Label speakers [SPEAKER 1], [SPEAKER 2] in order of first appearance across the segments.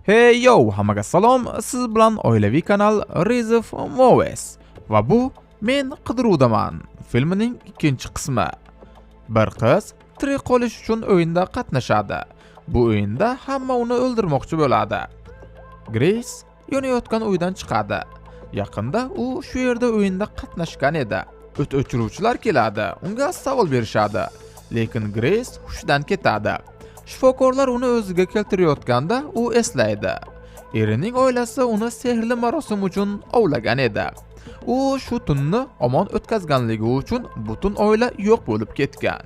[SPEAKER 1] Hey yo, hammaga salom. Siz bilan oilaviy kanal Rizov Movies va bu Men qidiruvdaman filmining ikkinchi qismi. Bir qiz tirik qolish uchun o'yinda qatnashadi. Bu o'yinda hamma uni o'ldirmoqchi bo'ladi. Grace yonayotgan uydan chiqadi. Yaqinda u shu yerda o'yinda qatnashgan edi. O't o'chiruvchilar keladi, unga savol berishadi. Lekin Grace hushidan ketadi. Shifokorlar uni o'ziga keltirayotganda u eslaydi. Erining oilasi uni sehrli marosim uchun ovlagan edi. U shu tunni omon o'tkazganligi uchun butun oila yo'q bo'lib ketgan.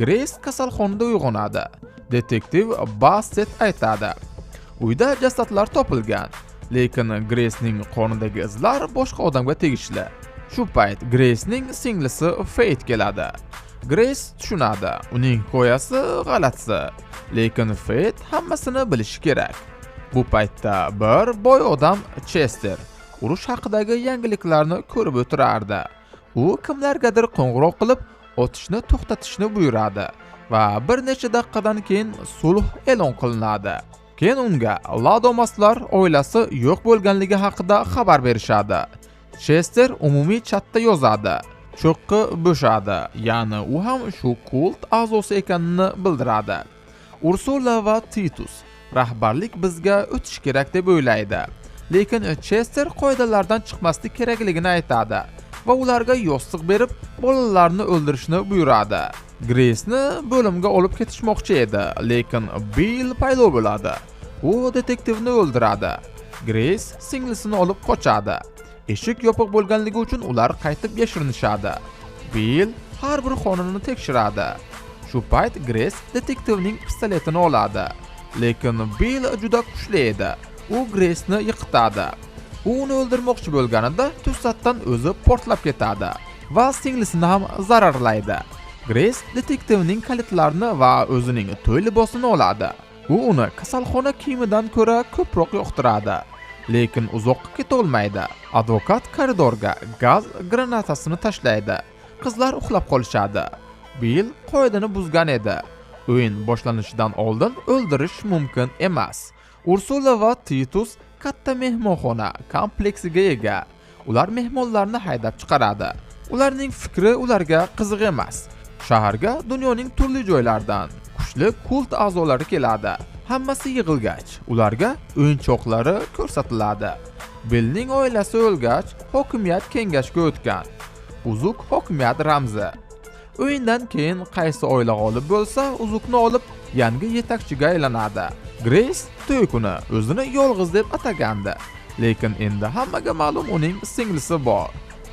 [SPEAKER 1] Grace kasalxonada uyg'onadi. Detektiv Bassett aytadi. Uyda jasadlar topilgan, lekin Gracening qonidagi izlar boshqa odamga tegishli. Shu payt Gracening singlisi Faith keladi. Grace tushunadi, uning hikoyasi g'alatsi, lekin Faith hammasini bilishi kerak. Bu paytda bir boy odam Chester urush haqidagi yangiliklarni ko'rib o'tirardi. U kimlargadir qo'ng'iroq qilib, otishni to'xtatishni buyuradi va bir necha daqiqadan keyin sulh e'lon qilinadi. Keyin unga Ladomaslar oilasi yo'q bo'lganligi haqida xabar berishadi. Chester umumiy chatda yozadi. Cho'qqi bo'shadi, ya'ni u ham shu kult a'zosi ekanini bildiradi. Ursula va Titus rahbarlik bizga o'tish kerak deb o'ylaydi. Lekin Chester qoidalardan chiqmaslik kerakligini aytadi va ularga yostiq berib, bolalarni o'ldirishni buyuradi. Grace'ni bo'limga olib ketishmoqchi edi, lekin Bill paydo bo'ladi. U detektivni o'ldiradi. Grace singlisini olib qochadi. Eshik yopiq bo'lganligi uchun ular qaytib yashirinishadi. Bill har bir xonani tekshiradi. Shu payt Grace detektivning pistoletini oladi. Lekin Bill juda kuchli edi. U Grace'ni yiqitadi. U uni o'ldirmoqchi bo'lganida to'satdan o'zi portlab ketadi va singlisini ham zararlaydi. Grace detektivning kalitlarini va o'zining to'y libosini oladi. U uni kasalxona kiyimidan ko'ra ko'proq yoqtiradi. Lekin uzoqqa keta olmaydi. Advokat koridorga gaz granatasini tashlaydi. Qizlar uxlab qolishadi. Bill qoidani buzgan edi. O'yin boshlanishidan oldin o'ldirish mumkin emas. Ursula va Titus katta mehmonxona kompleksiga ega. Ular mehmonlarni haydab chiqaradi. Ularning fikri ularga qiziq emas. Shaharga dunyoning turli joylaridan kuchli kult a'zolari keladi. Hammasi yig'ilgach, ularga o'yinchoqlari ko'rsatiladi. Billning oilasi o'lgach, hokimiyat kengashga o'tgan. Uzuk hokimiyat ramzi. O'yindan keyin qaysi oila g'olib bo'lsa, uzukni olib yangi yetakchiga aylanadi. Grace to'y kuni o'zini yolg'iz deb atagandi, lekin endi hammaga ma'lum uning singlisi bor.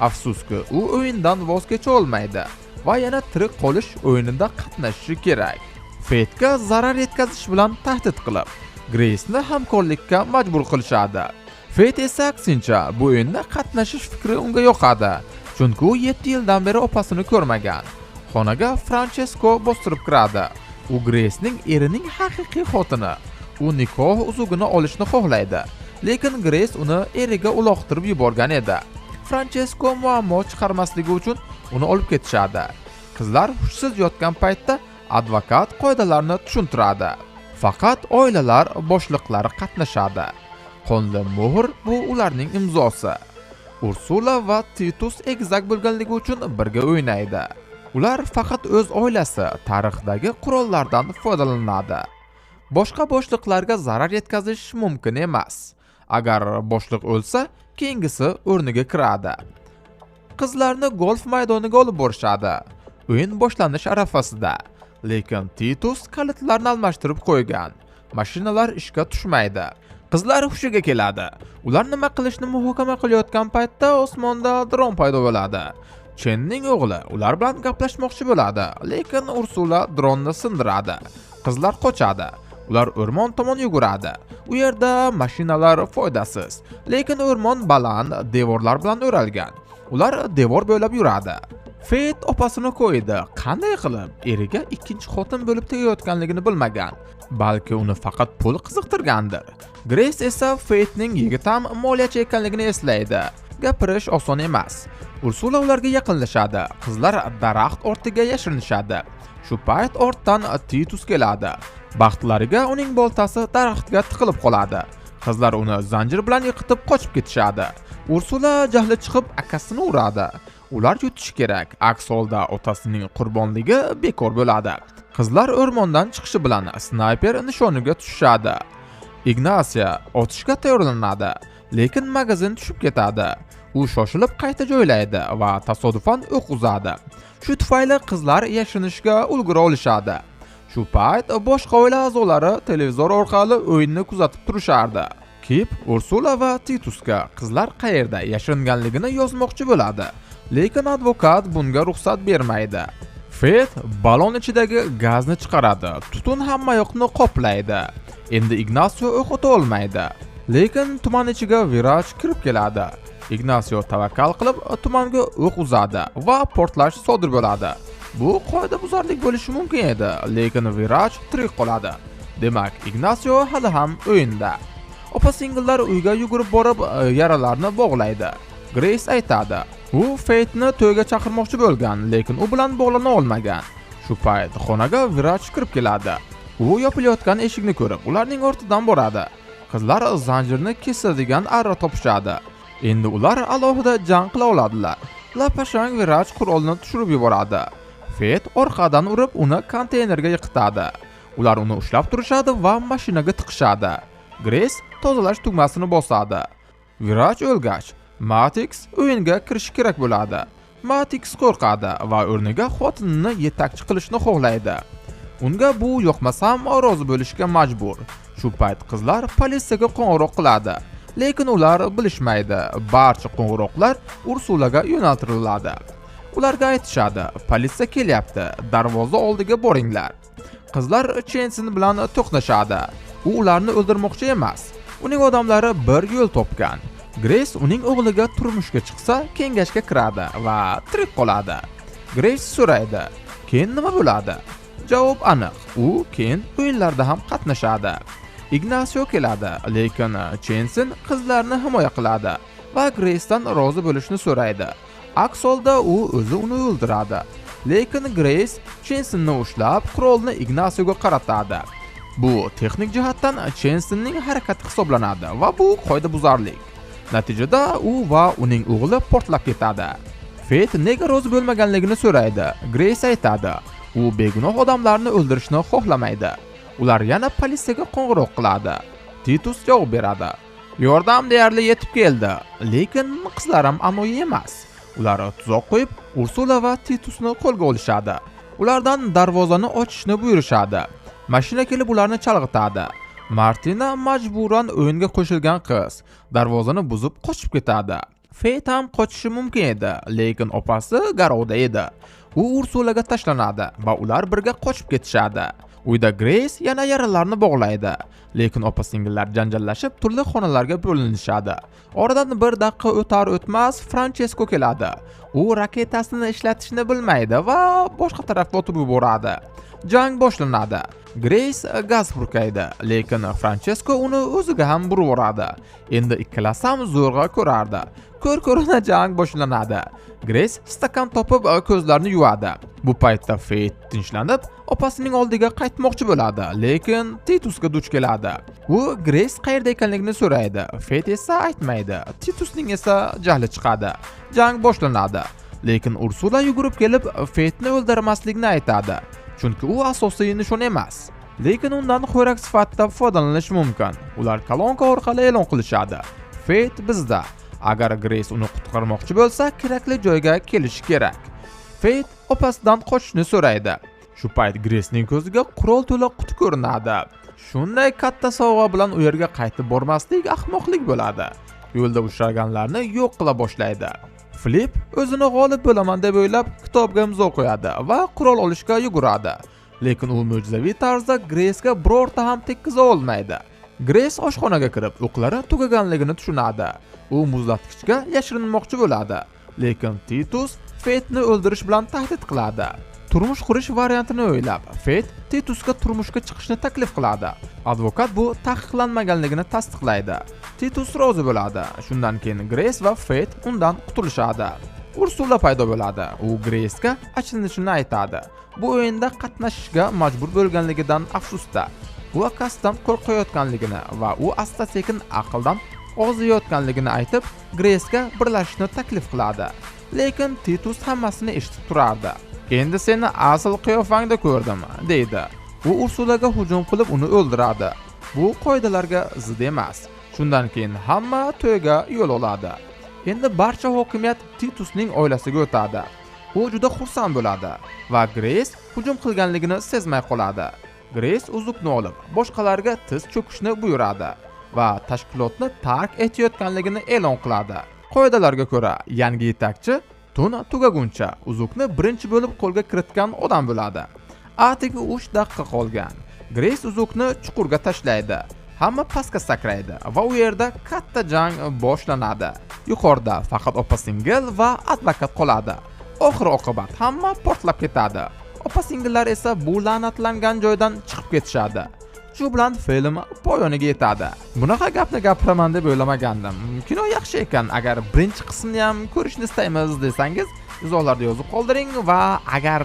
[SPEAKER 1] Afsuski, u o'yindan voz kecha olmaydi va yana tirik qolish o'yinida qatnashishi kerak. Faithga zarar yetkazish bilan tahdid qilib, Grace'ni hamkorlikka majbur qilishadi. Faith esa aksincha bu o'yinda qatnashish fikri unga yoqadi, chunki u 7 yildan beri opasini ko'rmagan. Xonaga Francesco bostirib kiradi. U Grace'ning erining haqiqiy xotini. U nikoh uzugini olishni xohlaydi, lekin Grace uni eriga uloqtirib yuborgan edi. Francesco muammo chiqarmasligi uchun uni olib ketishadi. Qizlar hushsiz yotgan paytda advokat qoidalarni tushuntiradi. Faqat oilalar boshliqlari qatnashadi. Qonli muhr bu ularning imzosi. Ursula va Titus egizak bo'lganligi uchun birga o'ynaydi. Ular faqat o'z oilasi tarixdagi qurollardan foydalanadi. Boshqa boshliqlarga zarar yetkazish mumkin emas. Agar boshliq o'lsa, keyingisi o'rniga kiradi. Qizlarni golf maydoniga olib borishadi. O'yin boshlanish arafasida. Lekin Titus kalitlarni almashtirib qo'ygan. Mashinalar ishga tushmaydi. Qizlar hushiga keladi. Ular nima qilishni muhokama qilayotgan paytda osmonda dron paydo bo'ladi. Chenning o'g'li ular bilan gaplashmoqchi bo'ladi, lekin Ursula dronni sindiradi. Qizlar qochadi. Ular o'rmon tomon yuguradi. U yerda mashinalar foydasiz, lekin o'rmon baland devorlar bilan o'ralgan. Ular devor bo'ylab yuradi. Faith opasini qo'ydi. Qanday qilib eriga ikkinchi xotin bo'lib tegayotganligini bilmagan. Balki uni faqat pul qiziqtirgandir. Grace esa Faithning yigitam moliyachi ekanligini eslaydi. Gapirish oson emas. Ursula ularga yaqinlashadi. Qizlar daraxt ortiga yashirinishadi. Shu payt ortdan Titus keladi. Baxtlariga uning boltasi daraxtga tiqilib qoladi. Qizlar uni zanjir bilan yiqitib qochib ketishadi. Ursula jahli chiqib akasini uradi. Ular yutishi kerak, aks holda otasining qurbonligi bekor bo'ladi. Qizlar o'rmondan chiqishi bilan snayper nishoniga tushishadi. Ignasiya otishga tayyorlanadi, lekin magazin tushib ketadi. U shoshilib qayta joylaydi va tasodifan o'q uzadi. Shu tufayli qizlar yashinishga ulgura olishadi. Shu payt boshqa oila a'zolari televizor orqali o'yinni kuzatib turishardi. Kip Ursula va Titusga qizlar qayerda yashiringanligini yozmoqchi bo'ladi, lekin advokat bunga ruxsat bermaydi. Fed balon ichidagi gazni chiqaradi, tutun hamma yoqni qoplaydi. Endi Ignasio o'q ota olmaydi, lekin tuman ichiga viraj kirib keladi. Ignasio tavakkal qilib tumanga o'q uzadi va portlash sodir bo'ladi. Bu qoidabuzarlik bo'lishi mumkin edi, lekin viraj tirik qoladi. Demak, Ignasio hali ham o'yinda. Opa-singillar uyga yugurib borib, yaralarni bog'laydi. Grace aytadi, u Fate'ni to'yga chaqirmoqchi bo'lgan, lekin u bilan bog'lana olmagan. Shu payt xonaga viraj kirib keladi. U yopilayotgan eshikni ko'rib, ularning ortidan boradi. Qizlar zanjirni kesadigan arra topishadi. Endi ular alohida jang qila oladilar. Lapashang viraj qurolni tushirib yuboradi. Fate orqadan urib uni konteynerga yiqitadi. Ular uni ushlab turishadi va mashinaga tiqishadi. Grace tozalash tugmasini bosadi. Viraj o'lgach, Matix o'yinga kirish kerak bo'ladi. Matix qo'rqadi va o'rniga xotinini yetakchi qilishni xohlaydi. Unga bu yoqmasam rozi bo'lishga majbur. Shu payt qizlar politsiyaga qo'ng'iroq qiladi, lekin ular bilishmaydi. Barcha qo'ng'iroqlar Ursulaga yo'naltiriladi. Ularga aytishadi, politsiya kelyapti, darvoza oldiga boringlar. Qizlar Jensen bilan to'qnashadi. U ularni o'ldirmoqchi emas. Uning odamlari bir yo'l topgan. Grace uning o'g'liga turmushga chiqsa, kengashga kiradi va tirik qoladi. Grace so'raydi, keyin nima bo'ladi? Javob aniq. U keyin o'yinlarda ham qatnashadi. Ignasio keladi, lekin Jensen qizlarni himoya qiladi va Grace'dan rozi bo'lishni so'raydi. Aks holda u o'zi uni o'ldiradi. Lekin Grace Jensenni ushlab, qurolni Ignasioga qaratadi. Bu texnik jihatdan Jensenning harakati hisoblanadi va bu qoidabuzarlik. Natijada u va uning o'g'li portlab ketadi. Fate nega rozi bo'lmaganligini so'raydi. Grace aytadi, u begunoh odamlarni o'ldirishni xohlamaydi. Ular yana politsiyaga qo'ng'iroq qiladi. Titus javob beradi, yordam deyarli yetib keldi, lekin qizlar ham anoyi emas. Ular tuzoq qo'yib, Ursula va Titusni qo'lga olishadi. Ulardan darvozani ochishni buyurishadi. Mashina kelib ularni chalg'itadi. Martina majburan o'yinga qo'shilgan qiz darvozani buzib qochib ketadi. Fate ham qochishi mumkin edi, lekin opasi garovda edi. U Ursulaga tashlanadi va ular birga qochib ketishadi. Uyda Grace yana yaralarni bog'laydi, lekin opa-singillar janjallashib turli xonalarga bo'linishadi. Oradan bir daqiqa o'tar o'tmas Francesco keladi. U raketasini ishlatishni bilmaydi va boshqa tarafga otib yuboradi. Jang boshlanadi. Grace gaz purkaydi, lekin Francesco uni o'ziga ham burib yuboradi. Endi ikkalasi ham zo'rg'a ko'rardi. Ko'r-ko'rona jang boshlanadi. Grace stakan topib ko'zlarini yuvadi. Bu paytda Fate tinchlanib, opasining oldiga qaytmoqchi bo'ladi, lekin Titusga duch keladi. U Grace qayerda ekanligini so'raydi. Fate esa aytmaydi. Titusning esa jahli chiqadi. Jang boshlanadi. Lekin Ursula yugurib kelib, Fate'ni o'ldirmaslikni aytadi. Chunki u asosiy nishon emas. Lekin undan xo'rak sifatida foydalanish mumkin. Ular kolonka orqali e'lon qilishadi. Fate bizda. Agar Grace uni qutqarmoqchi bo'lsa, kerakli joyga kelishi kerak. Fate opasidan qochishni so'raydi. Shu payt Grace'ning ko'ziga qurol to'la quti ko'rinadi. Shunday katta sovg'a bilan u yerga qaytib bormaslik ahmoqlik bo'ladi. Yo'lda uchraganlarni yo'q qila boshlaydi. Flip o'zini g'olib bo'laman deb o'ylab kitobga imzo qo'yadi va qurol olishga yuguradi. Lekin u mo'jizaviy tarzda Grace'ga birorta ham tekkiza olmaydi. Grace oshxonaga kirib, o'qlari tugaganligini tushunadi. U muzlatgichga yashirinmoqchi bo'ladi, lekin Titus Fate'ni o'ldirish bilan tahdid qiladi. Turmush qurish variantini o'ylab, Fate Titusga turmushga chiqishni taklif qiladi. Advokat bu taqiqlanmaganligini tasdiqlaydi. Titus rozi bo'ladi. Shundan keyin Grace va Fate undan qutulishadi. Ursula paydo bo'ladi. U Grace'ga achinishini aytadi. Bu o'yinda qatnashishga majbur bo'lganligidan afsusda. u akasidan qo'rqayotganligini va u asta-sekin aqldan ozayotganligini aytib, Grace'ga birlashishni taklif qiladi. Lekin Titus hammasini eshitib turardi. "Endi seni asl qiyofangda ko'rdim", deydi. U Ursulaga hujum qilib uni o'ldiradi. Bu qoidalarga zid emas. Shundan keyin hamma to'yga yo'l oladi. Endi barcha hokimiyat Titusning oilasiga o'tadi. U juda xursand bo'ladi va Grace hujum qilganligini sezmay qoladi. Grace uzukni olib, boshqalarga tiz cho'kishni buyuradi va tashkilotni tark etayotganligini e'lon qiladi. Qoidalarga ko'ra, yangi yetakchi tun tugaguncha uzukni birinchi bo'lib qo'lga kiritgan odam bo'ladi. Atigi 3 daqiqa qolgan. Grace uzukni chuqurga tashlaydi. Hamma pastga sakraydi va u yerda katta jang boshlanadi. Yuqorida faqat opa-singil va advokat qoladi. Oxir-oqibat hamma portlab ketadi. Opa-singillar esa bu la'natlangan joydan chiqib ketishadi. Shu bilan film poyoniga yetadi. Bunaqa gapni gapiraman deb o'ylamagandim. Kino yaxshi ekan. Agar birinchi qismni ham ko'rishni istaymiz desangiz, izohlarda yozib qoldiring va agar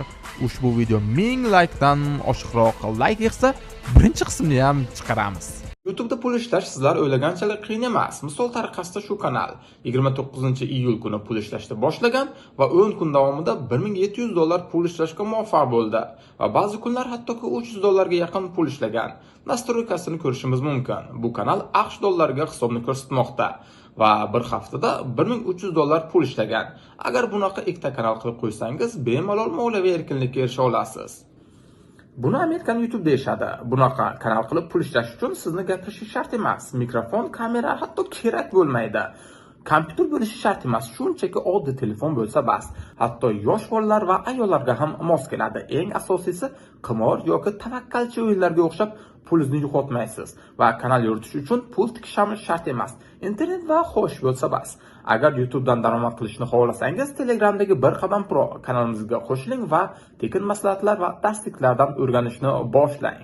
[SPEAKER 1] ushbu video 1000 likedan oshiqroq like yig'sa, birinchi qismni ham chiqaramiz. YouTube'da pul ishlash sizlar o'ylaganchalik qiyin emas. Misol tariqasida shu kanal 29-iyul kuni pul ishlashni boshlagan va 10 kun davomida $1700 pul ishlashga muvaffaq bo'ldi va ba'zi kunlar hattoki $300 yaqin pul ishlagan. Nastroykasini ko'rishingiz mumkin. Bu kanal AQSh dollariga hisobni ko'rsatmoqda va bir haftada $1300 pul ishlagan. Agar bunaqa ikkita kanal qilib qo'ysangiz, bemalol moliyaviy erkinlikka erisha olasiz. Buni Amerikan YouTube deyshadi. Bunaqa kanal qilib pul ishlash uchun sizni gapirish shart emas. Mikrofon, kamera hatto kerak bo'lmaydi. Kompyuter bo'lishi shart emas, shunchaki oddiy telefon bo'lsa bas. Hatto yosh bolalar va ayollarga ham mos keladi. Eng asosiysi qimor yoki tavakkalchi o'yinlarga o'xshab pulingizni yo'qotmaysiz va kanal yuritish uchun pul tikish ham shart emas. Internet va xo'sh bo'lsa bas. Agar YouTube'dan daromad qilishni xohlasangiz, Telegramdagi Bir Qadam Pro kanalimizga qo'shiling va tekin maslahatlar va darsliklardan o'rganishni boshlang.